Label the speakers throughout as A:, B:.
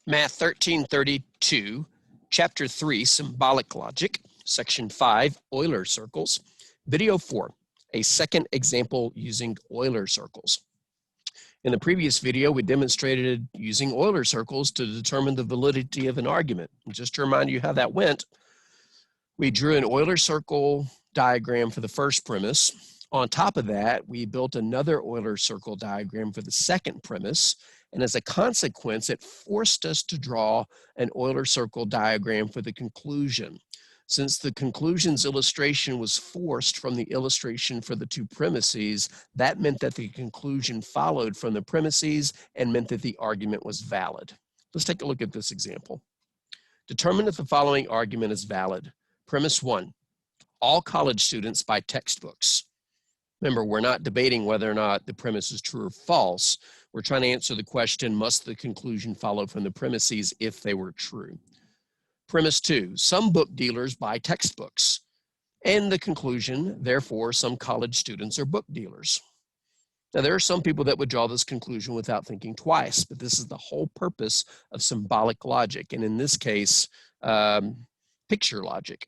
A: Math 1332, Chapter 3, Symbolic Logic, Section 5, Euler Circles, Video 4, a second example using Euler circles. In the previous video, we demonstrated using Euler circles to determine the validity of an argument. And just to remind you how that went, we drew an Euler circle diagram for the first premise. On top of that, we built another Euler circle diagram for the second premise. And as a consequence, it forced us to draw an Euler circle diagram for the conclusion. Since the conclusion's illustration was forced from the illustration for the two premises, that meant that the conclusion followed from the premises and meant that the argument was valid. Let's take a look at this example. Determine if the following argument is valid. Premise 1, all college students buy textbooks. Remember, we're not debating whether or not the premise is true or false. We're trying to answer the question, must the conclusion follow from the premises if they were true? Premise 2, some book dealers buy textbooks. And the conclusion, therefore, some college students are book dealers. Now, there are some people that would draw this conclusion without thinking twice, but this is the whole purpose of symbolic logic, and in this case, picture logic,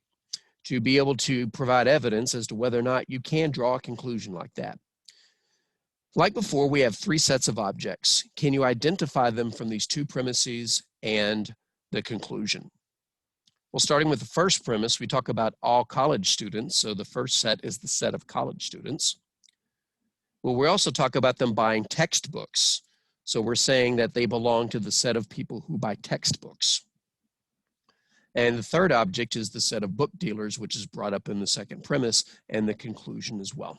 A: to be able to provide evidence as to whether or not you can draw a conclusion like that. Like before, we have three sets of objects. Can you identify them from these two premises and the conclusion? Well, starting with the first premise, we talk about all college students. So the first set is the set of college students. Well, we also talk about them buying textbooks. So we're saying that they belong to the set of people who buy textbooks. And the third object is the set of book dealers, which is brought up in the second premise and the conclusion as well.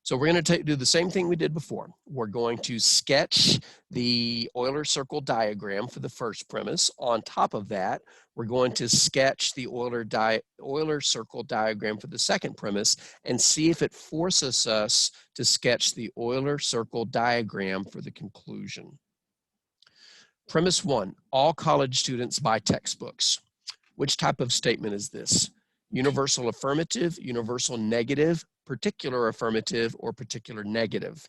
A: So we're going to do the same thing we did before. We're going to sketch the Euler circle diagram for the first premise. On top of that, we're going to sketch the Euler circle diagram for the second premise and see if it forces us to sketch the Euler circle diagram for the conclusion. Premise 1, all college students buy textbooks. Which type of statement is this? Universal affirmative, universal negative, particular affirmative, or particular negative?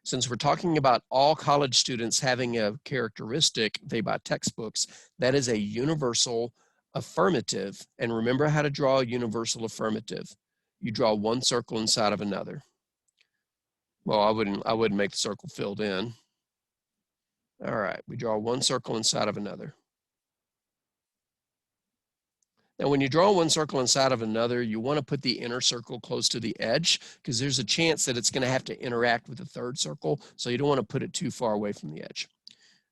A: Since we're talking about all college students having a characteristic, they buy textbooks, that is a universal affirmative. And remember how to draw a universal affirmative. You draw one circle inside of another. Well, I wouldn't make the circle filled in. All right, we draw one circle inside of another. Now, when you draw one circle inside of another, you want to put the inner circle close to the edge because there's a chance that it's going to have to interact with the third circle, so you don't want to put it too far away from the edge.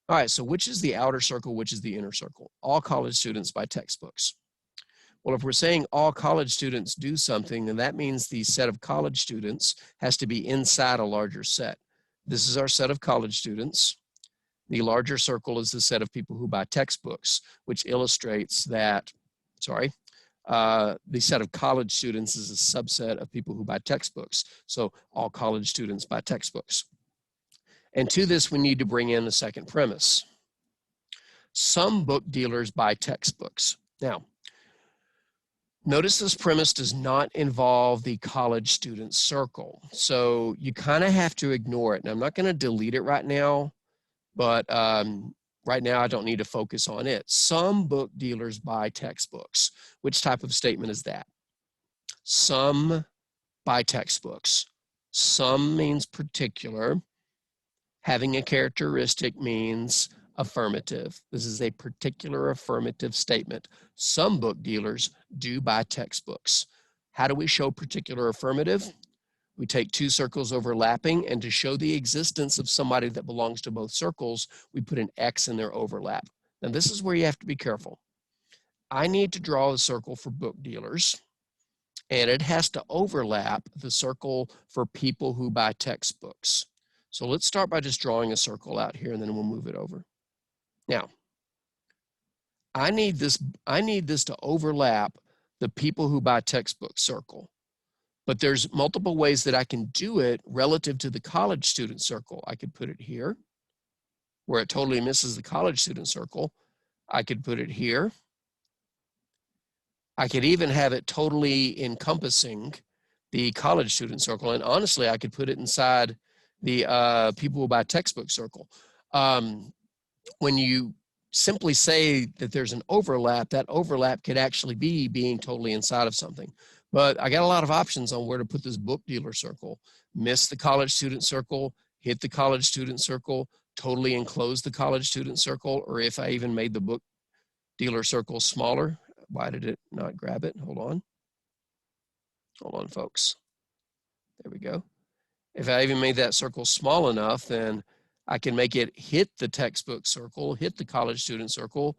A: All right, so which is the outer circle, which is the inner circle? All college students buy textbooks. Well, if we're saying all college students do something, then that means the set of college students has to be inside a larger set. This is our set of college students. The larger circle is the set of people who buy textbooks, which illustrates that, the set of college students is a subset of people who buy textbooks. So all college students buy textbooks. And to this, we need to bring in the second premise. Some book dealers buy textbooks. Now, notice this premise does not involve the college student circle. So you kind of have to ignore it. And I'm not going to delete it right now. But right now, I don't need to focus on it. Some book dealers buy textbooks. Which type of statement is that? Some buy textbooks. Some means particular. Having a characteristic means affirmative. This is a particular affirmative statement. Some book dealers do buy textbooks. How do we show particular affirmative? We take two circles overlapping, and to show the existence of somebody that belongs to both circles, we put an X in their overlap. Now, this is where you have to be careful. I need to draw a circle for book dealers, and it has to overlap the circle for people who buy textbooks. So let's start by just drawing a circle out here, and then we'll move it over. Now, I need this to overlap the people who buy textbooks circle. But there's multiple ways that I can do it relative to the college student circle. I could put it here, where it totally misses the college student circle. I could put it here. I could even have it totally encompassing the college student circle. And honestly, I could put it inside the people who buy textbook circle. when you simply say that there's an overlap, that overlap could actually be being totally inside of something. But I got a lot of options on where to put this book dealer circle. Miss the college student circle, hit the college student circle, totally enclose the college student circle, or if I even made the book dealer circle smaller. Why did it not grab it? Hold on. Hold on, folks. There we go. If I even made that circle small enough, then I can make it hit the textbook circle, hit the college student circle,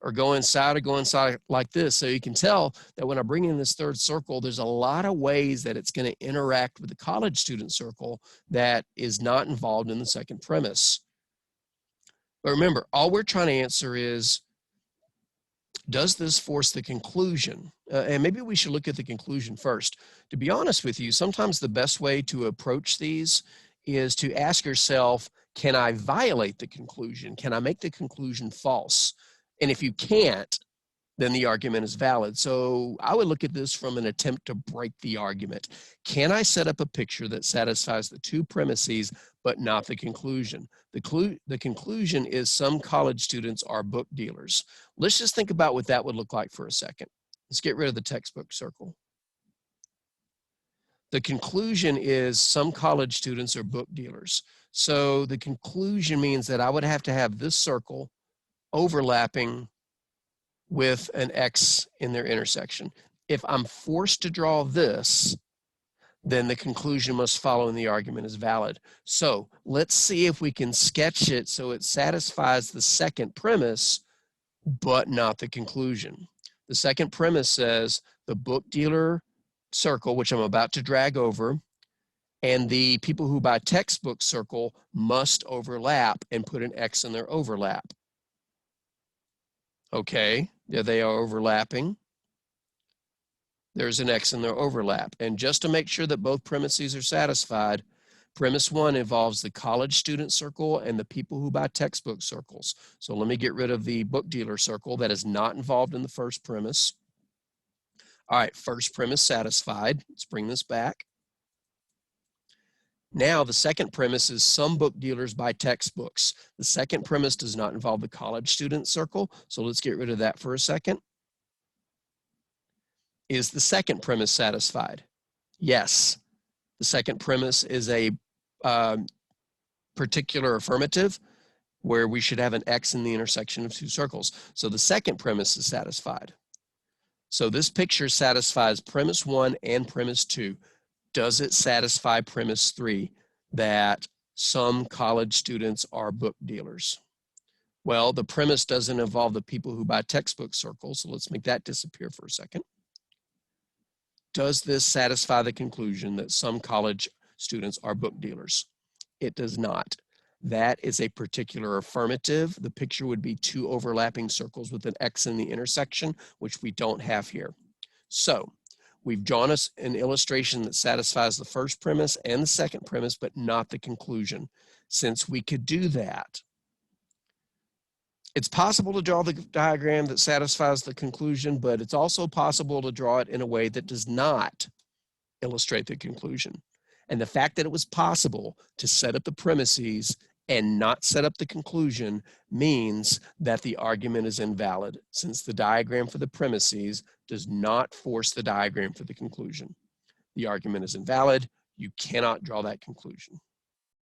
A: or go inside like this. So you can tell that when I bring in this third circle, there's a lot of ways that it's going to interact with the college student circle that is not involved in the second premise. But remember, all we're trying to answer is, does this force the conclusion? And maybe we should look at the conclusion first. To be honest with you, sometimes the best way to approach these is to ask yourself, can I violate the conclusion? Can I make the conclusion false? And if you can't, then the argument is valid. So I would look at this from an attempt to break the argument. Can I set up a picture that satisfies the two premises, but not the conclusion? The conclusion is some college students are book dealers. Let's just think about what that would look like for a second. Let's get rid of the textbook circle. The conclusion is some college students are book dealers. So the conclusion means that I would have to have this circle overlapping with an X in their intersection. If I'm forced to draw this, then the conclusion must follow and the argument is valid. So let's see if we can sketch it so it satisfies the second premise, but not the conclusion. The second premise says the book dealer circle, which I'm about to drag over, and the people who buy textbook circle must overlap and put an X in their overlap. Okay, there they are overlapping. There's an X in their overlap. And just to make sure that both premises are satisfied, premise one involves the college student circle and the people who buy textbook circles. So let me get rid of the book dealer circle that is not involved in the first premise. All right, first premise satisfied. Let's bring this back. Now, the second premise is some book dealers buy textbooks. The second premise does not involve the college student circle, so let's get rid of that for a second. Is the second premise satisfied? Yes. The second premise is a particular affirmative where we should have an X in the intersection of two circles. So the second premise is satisfied. So this picture satisfies premise one and premise two. Does it satisfy premise three, that some college students are book dealers? Well, the premise doesn't involve the people who buy textbook circles, so let's make that disappear for a second. Does this satisfy the conclusion that some college students are book dealers? It does not. That is a particular affirmative. The picture would be two overlapping circles with an X in the intersection, which we don't have here. So we've drawn us an illustration that satisfies the first premise and the second premise, but not the conclusion. Since we could do that, it's possible to draw the diagram that satisfies the conclusion, but it's also possible to draw it in a way that does not illustrate the conclusion. And the fact that it was possible to set up the premises and not set up the conclusion means that the argument is invalid, since the diagram for the premises does not force the diagram for the conclusion. The argument is invalid. You cannot draw that conclusion.